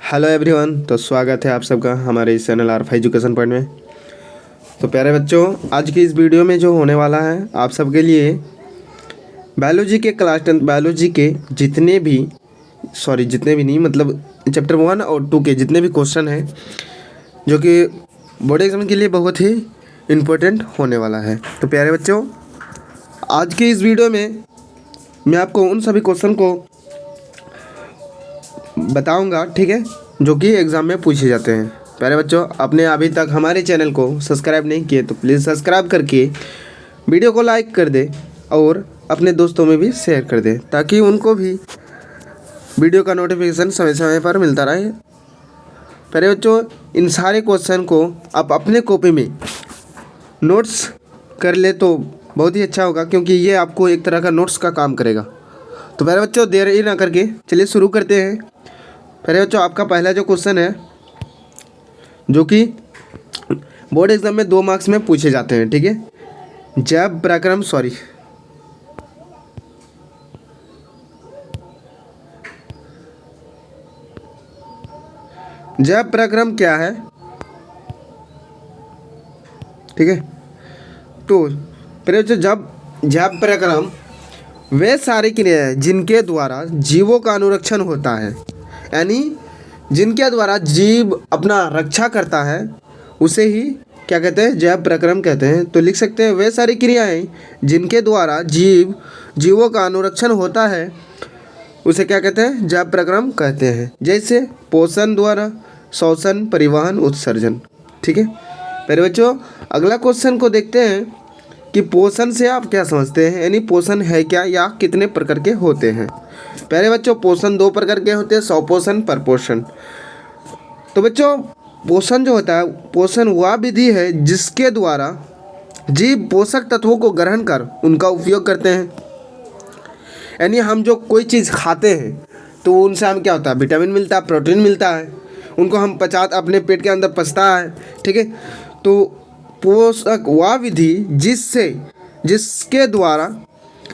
Hello everyone. तो स्वागत है आप सबका हमारे इस चैनल आर एजुकेशन पॉइंट में। तो प्यारे बच्चों, आज की इस वीडियो में जो होने वाला है आप सबके लिए बायोलॉजी के क्लास 10 बायोलॉजी के जितने भी नहीं मतलब चैप्टर 1 और 2 के जितने भी क्वेश्चन हैं जो कि बोर्ड एग्जाम के लिए बहुत ही इम्पोर्टेंट होने वाला है। तो प्यारे बच्चों, आज के इस वीडियो में मैं आपको उन सभी क्वेश्चन को बताऊंगा, ठीक है, जो कि एग्ज़ाम में पूछे जाते हैं। प्यारे बच्चों, आपने अभी तक हमारे चैनल को सब्सक्राइब नहीं किए तो प्लीज़ सब्सक्राइब करके वीडियो को लाइक कर दे और अपने दोस्तों में भी शेयर कर दे ताकि उनको भी वीडियो का नोटिफिकेशन समय समय पर मिलता रहे। प्यारे बच्चों, इन सारे क्वेश्चन को आप अपने कॉपी में नोट्स कर ले तो बहुत ही अच्छा होगा, क्योंकि ये आपको एक तरह का नोट्स का काम करेगा। तो प्यारे बच्चों, देर ही ना करके चलिए शुरू करते हैं। प्यारे बच्चों, आपका पहला जो क्वेश्चन है जो कि बोर्ड एग्जाम में 2 मार्क्स में पूछे जाते हैं, ठीक है। जैव प्रक्रम क्या है, ठीक है। तो प्यारे बच्चों, जैव प्रक्रम वे सारी क्रियाएं जिनके द्वारा जीवों का अनुरक्षण होता है, यानी जिनके द्वारा जीव अपना रक्षा करता है उसे ही क्या कहते हैं, जैव प्रक्रम कहते हैं। तो लिख सकते हैं वे सारी क्रियाएं जिनके द्वारा जीवों का अनुरक्षण होता है उसे क्या कहते हैं, जैव प्रक्रम कहते हैं। जैसे पोषण द्वारा, श्वसन, परिवहन, उत्सर्जन, ठीक है। मेरे बच्चों, अगला क्वेश्चन को देखते हैं कि पोषण से आप क्या समझते हैं, यानी पोषण है क्या या कितने प्रकार के होते हैं। प्यारे बच्चों, पोषण 2 प्रकार के होते हैं, स्वपोषण, परपोषण। तो बच्चों, पोषण जो होता है, पोषण वह विधि है जिसके द्वारा जीव पोषक तत्वों को ग्रहण कर उनका उपयोग करते हैं। यानी हम जो कोई चीज़ खाते हैं तो उनसे हम क्या होता है, विटामिन मिलता है, प्रोटीन मिलता है, उनको हम अपने पेट के अंदर पचता है, ठीक है। तो पोषक वह विधि जिसके द्वारा,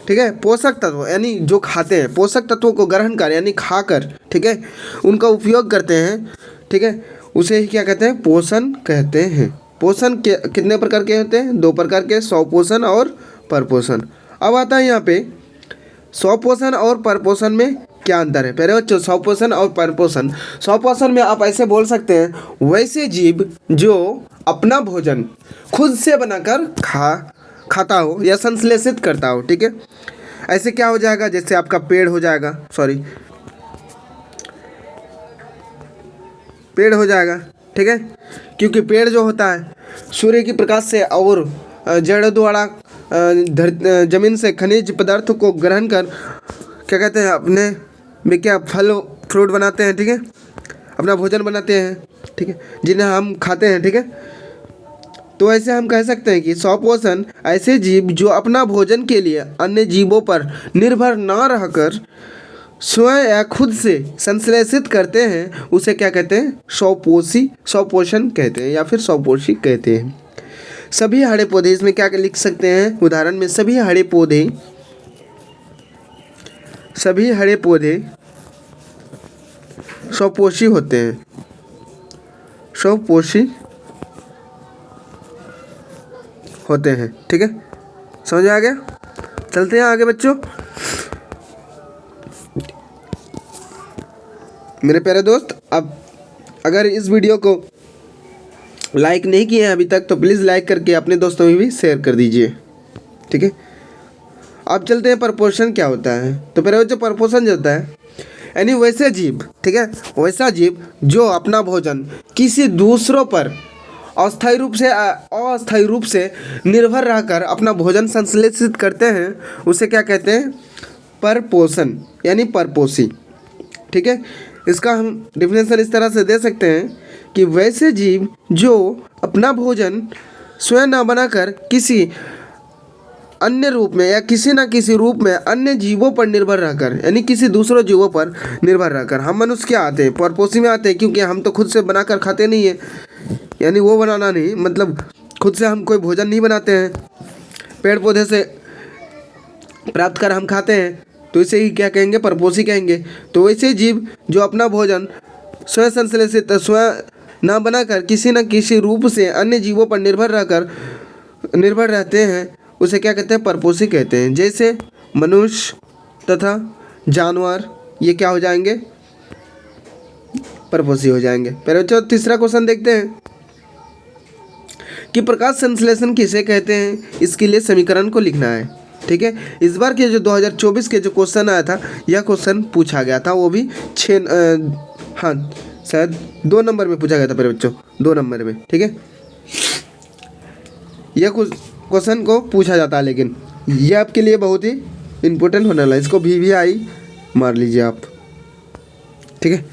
ठीक है, पोषक तत्व यानी जो खाते हैं पोषक तत्वों को ग्रहण कर यानी खाकर, ठीक है, उनका उपयोग करते हैं, ठीक है, उसे ही क्या कहते हैं, पोषण कहते हैं। पोषण के कितने प्रकार के होते हैं, 2 प्रकार के, स्वपोषण और परपोषण। अब आता है यहाँ पे स्वपोषण और परपोषण में क्या अंतर है। पहले बच्चों, स्वपोषण और परपोषण, स्वपोषण में आप ऐसे बोल सकते हैं वैसे जीव जो अपना भोजन खुद से बनाकर खाता हो या संश्लेषित करता हो, ठीक है। ऐसे क्या हो जाएगा, जैसे आपका पेड़ हो जाएगा, ठीक है, क्योंकि पेड़ जो होता है सूर्य की प्रकाश से और जड़ द्वारा जमीन से खनिज पदार्थ को ग्रहण कर क्या कहते हैं, अपने में क्या फल फ्रूट बनाते हैं, ठीक है, अपना भोजन बनाते हैं, ठीक है, जिन्हें हम खाते हैं, ठीक है। तो ऐसे हम कह सकते हैं कि स्वपोषण ऐसे जीव जो अपना भोजन के लिए अन्य जीवों पर निर्भर ना रहकर स्वयं या खुद से संश्लेषित करते हैं उसे क्या कहते हैं, स्वपोषण कहते हैं या फिर स्वपोषी कहते हैं। सभी हरे पौधे, इसमें क्या लिख सकते हैं उदाहरण में, सभी हरे पौधे स्वपोषी होते हैं, ठीक है। समझ आ गया। चलते हैं आगे बच्चों। मेरे प्यारे दोस्त, अब अगर इस वीडियो को लाइक नहीं किए हैं अभी तक तो प्लीज़ लाइक करके अपने दोस्तों में भी शेयर कर दीजिए, ठीक है। अब चलते हैं परपोषण क्या होता है। तो प्यारे बच्चों, परपोषण जो होता है यानी वैसे जीव, ठीक है, वैसा जीव जो अपना भोजन किसी दूसरों पर अस्थायी रूप से निर्भर रहकर अपना भोजन संश्लेषित करते हैं उसे क्या कहते हैं, परपोषण यानी परपोषी, ठीक है। इसका हम डिफिनेशन इस तरह से दे सकते हैं कि वैसे जीव जो अपना भोजन स्वयं न बनाकर किसी अन्य रूप में या किसी न किसी रूप में अन्य जीवों पर निर्भर रहकर, यानी किसी दूसरों जीवों पर निर्भर रहकर, हम मनुष्य क्या आते हैं, परपोषी में आते हैं, क्योंकि हम तो खुद से बनाकर खाते नहीं है, यानी वो बनाना नहीं मतलब खुद से हम कोई भोजन नहीं बनाते हैं, पेड़ पौधे से प्राप्त कर हम खाते हैं, तो इसे ही क्या कहेंगे, परपोषी कहेंगे। तो वैसे जीव जो अपना भोजन स्वयं संश्लेषित स्वयं न बनाकर किसी न किसी रूप से अन्य जीवों पर निर्भर रहते हैं, उसे क्या कहते हैं? परपोषी कहते हैं। जैसे मनुष्य तथा जानवर, ये क्या हो जाएंगे? परपोषी हो जाएंगे। फिर बच्चों तीसरा क्वेश्चन देखते हैं कि प्रकाश संश्लेषण किसे कहते हैं। इसके लिए समीकरण को लिखना है। ठीक है, इस बार के जो 2024 के जो क्वेश्चन आया था, यह क्वेश्चन पूछा गया था, वो भी हाँ शायद 2 नंबर में पूछा गया था मेरे बच्चों, 2 नंबर में। ठीक है, यह क्वेश्चन को पूछा जाता है, लेकिन यह आपके लिए बहुत ही इम्पोर्टेंट होने वाला है। इसको VVI मार लीजिए आप। ठीक है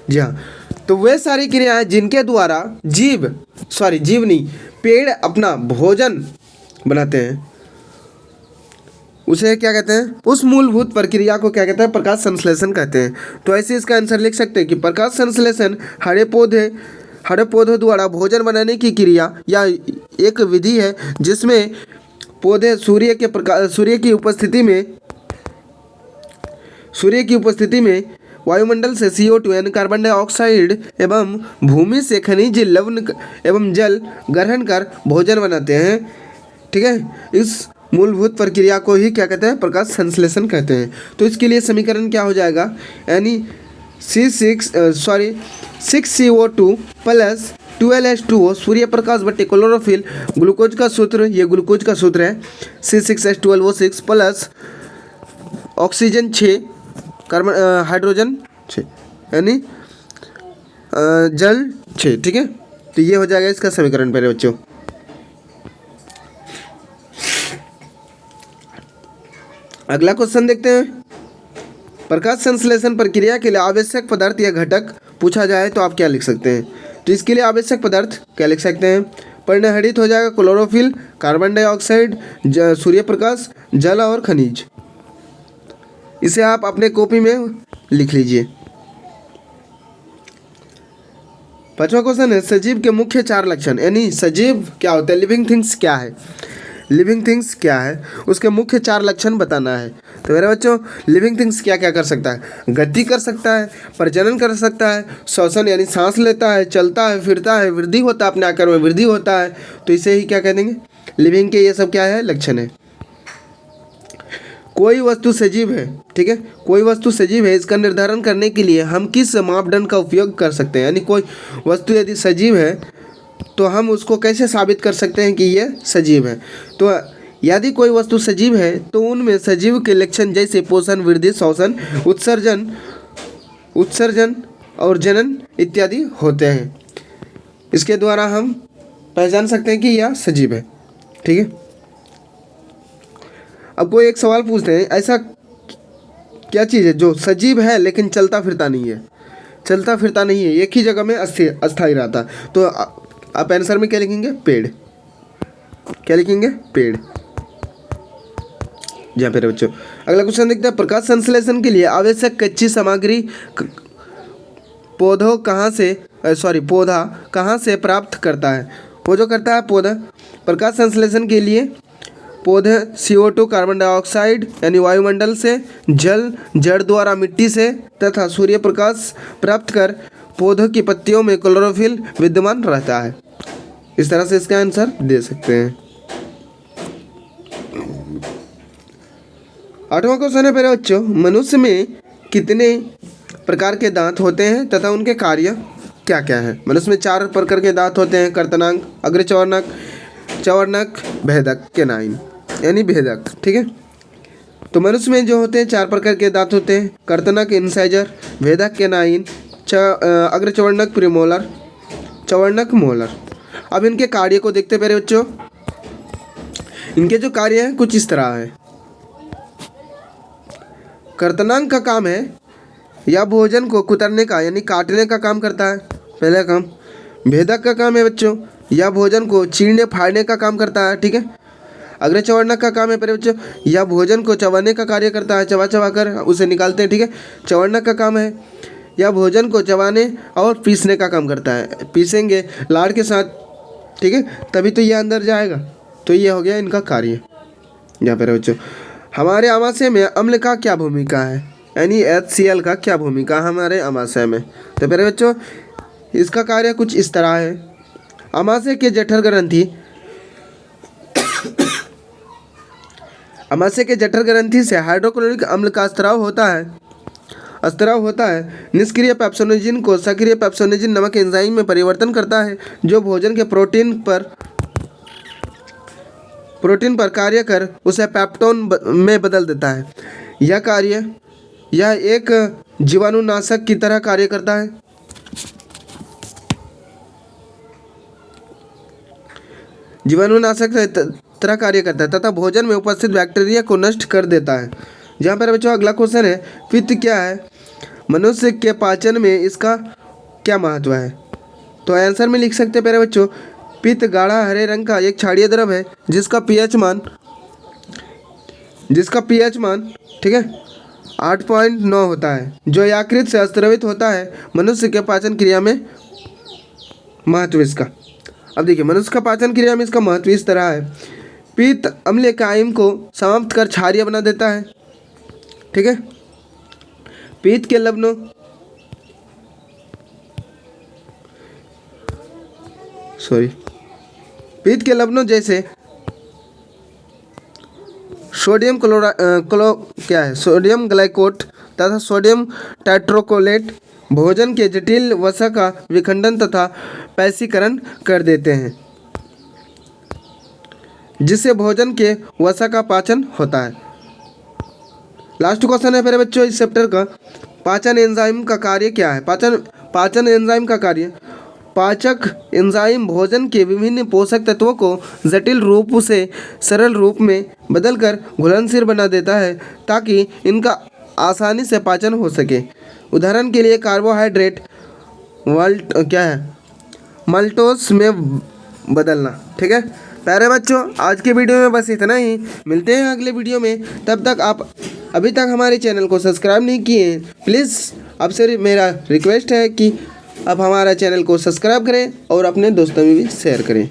जी हाँ। तो वे सारी क्रियाएं जिनके द्वारा जीव नहीं, पेड़ अपना भोजन बनाते हैं, उसे क्या कहते हैं? उस मूलभूत प्रक्रिया को क्या कहते हैं? प्रकाश संश्लेषण कहते हैं। तो ऐसे इसका आंसर लिख सकते हैं कि प्रकाश संश्लेषण हरे पौधों द्वारा भोजन बनाने की क्रिया या एक विधि है जिसमें पौधे सूर्य की उपस्थिति में वायुमंडल से CO2 यानी कार्बन डाइऑक्साइड एवं भूमि से खनिज लवण एवं जल ग्रहण कर भोजन बनाते हैं। ठीक है, इस मूलभूत प्रक्रिया को ही क्या कहते हैं? प्रकाश संश्लेषण कहते हैं। तो इसके लिए समीकरण क्या हो जाएगा? यानी 6CO2 plus 12H2O Surya Prakash बटे क्लोरोफिल, ग्लूकोज का सूत्र, ये ग्लूकोज का सूत्र है C6H12O6 plus oxygen 6, carbon hydrogen 6 यानी जल 6। ठीक है, तो ये हो जाएगा इसका समीकरण पहले बच्चों। अगला क्वेश्चन देखते हैं। प्रकाश संश्लेषण प्रक्रिया के लिए आवश्यक पदार्थ या घटक पूछा जाए तो आप क्या लिख सकते हैं? तो इसके लिए आवश्यक पदार्थ क्या लिख सकते हैं? परिणहरित हो जाएगा chlorophyll, carbon dioxide, Surya Prakash, जल और खनिज। इसे आप अपने कॉपी में लिख लीजिए। 5वां क्वेश्चन है सजीव के मुख्य 4 लक्षण, यानी सजीव क्या होता है? लिविंग थिंग्स क्या है, उसके मुख्य 4 लक्षण बताना है। तो मेरे बच्चों, लिविंग थिंग्स क्या क्या कर सकता है? गति कर सकता है, प्रजनन कर सकता है, श्वसन यानी सांस लेता है, चलता है, फिरता है, वृद्धि होता है, अपने आकार में वृद्धि होता है। तो इसे ही क्या कह देंगे? लिविंग के ये सब क्या है? लक्षण है। कोई वस्तु सजीव है, ठीक है, कोई वस्तु सजीव है, इसका निर्धारण करने के लिए हम किस मापदंड का उपयोग कर सकते हैं? यानी कोई वस्तु यदि सजीव है तो हम उसको कैसे साबित कर सकते हैं कि ये सजीव है? तो यदि कोई वस्तु सजीव है तो उनमें सजीव के लक्षण जैसे पोषण, वृद्धि, श्वसन, उत्सर्जन और जनन इत्यादि होते हैं। इसके द्वारा हम पहचान सकते हैं कि यह सजीव है। ठीक है, अब कोई एक सवाल पूछते हैं, ऐसा क्या चीज़ है जो सजीव है लेकिन चलता फिरता नहीं है? एक ही जगह में अस्थायी रहता। तो आप आंसर में क्या लिखेंगे? पेड़। क्या लिखेंगे? पेड़। जहाँ पे बच्चों अगला क्वेश्चन देखते हैं। प्रकाश संश्लेषण के लिए आवश्यक कच्ची सामग्री पौधा कहाँ से प्राप्त करता है? वो जो करता है पौधा प्रकाश संश्लेषण के लिए पौधे CO2 कार्बन डाइऑक्साइड यानी वायुमंडल से, जड़ द्वारा मिट्टी से तथा सूर्य प्रकाश प्राप्त कर पौधों की पत्तियों में क्लोरोफिल विद्यमान रहता है। इस तरह से इसका आंसर दे सकते हैं। 8वां क्वेश्चन है मेरे बच्चों, मनुष्य में कितने प्रकार के दांत होते हैं तथा उनके कार्य क्या क्या है? मनुष्य में 4 प्रकार के दांत होते हैं, कर्तनांग, अग्रचवर्णक, चवर्णक, भेदक, कैनाइन यानी भेदक। ठीक है, तो मनुष्य में जो होते हैं 4 प्रकार के दांत होते हैं, कर्तनक इंसाइजर, भेदक कैनाइन, अग्रचवर्णक प्रीमोलर, चवर्णक मोलर। अब इनके कार्य को देखते हैं मेरे बच्चों। इनके जो कार्य हैं कुछ इस तरह है। कर्तनांग का काम है या भोजन को कुतरने का यानी काटने का काम करता है, पहला काम। भेदक का काम है बच्चों या भोजन को चीरने फाड़ने का काम करता है। ठीक है, अग्रचवर्णक का काम है मेरे बच्चों या भोजन को चबाने का कार्य करता है, चबा कर उसे निकालते हैं। ठीक है, चवर्णक का काम है या भोजन को चबाने और पीसने का काम करता है, पीसेंगे लाड़ के साथ। ठीक है, तभी तो ये अंदर जाएगा। तो ये हो गया इनका कार्य। यहाँ पर बच्चों हमारे आमाशय में अम्ल का क्या भूमिका है? यानी HCl का क्या भूमिका हमारे आमाशय में। तो प्यारे बच्चों इसका कार्य कुछ इस तरह है। आमाशय के जठर ग्रंथि आमाशय के जठर ग्रंथि से हाइड्रोक्लोरिक अम्ल का स्त्राव होता है। निष्क्रिय पेप्सोनेजिन को सक्रिय पेप्सोनेजिन नामक एंजाइम में परिवर्तन करता है, जो भोजन के प्रोटीन पर कार्य कर उसे पेप्टोन में बदल देता है। यह एक जीवाणुनाशक की तरह कार्य करता है। तरह कार्य करता है तथा भोजन में उपस्थित बैक्टीरिया को नष्ट कर देता है। जहाँ पर बच्चों अगला क्वेश्चन है, पित्त क्या है? मनुष्य के पाचन में इसका क्या महत्व है? तो आंसर में लिख सकते हैं प्यारे बच्चों, पित्त गाढ़ा हरे रंग का एक क्षारीय द्रव है जिसका पीएच मान ठीक है 8.9 होता है, जो यकृत से स्रावित होता है। मनुष्य के पाचन क्रिया में महत्व इसका। अब देखिए मनुष्य का पाचन क्रिया में इसका महत्व इस तरह है। पित्त अम्लीय कायम को समाप्त कर क्षारीय बना देता है। ठीक है, पित्त के लवणों जैसे सोडियम ग्लाइकोट तथा सोडियम टाइट्रोकोलेट भोजन के जटिल वसा का विखंडन तथा पैसीकरण कर देते हैं, जिससे भोजन के वसा का पाचन होता है। लास्ट क्वेश्चन है मेरे बच्चों इस चैप्टर का, पाचन एंजाइम का कार्य क्या है? पाचन एंजाइम का कार्य, पाचक एंजाइम भोजन के विभिन्न पोषक तत्वों को जटिल रूप से सरल रूप में बदलकर घुलनशील बना देता है ताकि इनका आसानी से पाचन हो सके। उदाहरण के लिए कार्बोहाइड्रेट माल्टोस में बदलना। ठीक है प्यारे बच्चों, आज के वीडियो में बस इतना ही। मिलते हैं अगले वीडियो में, तब तक आप अभी तक हमारे चैनल को सब्सक्राइब नहीं किए प्लीज़ आपसे मेरा रिक्वेस्ट है कि आप हमारा चैनल को सब्सक्राइब करें और अपने दोस्तों में भी शेयर करें।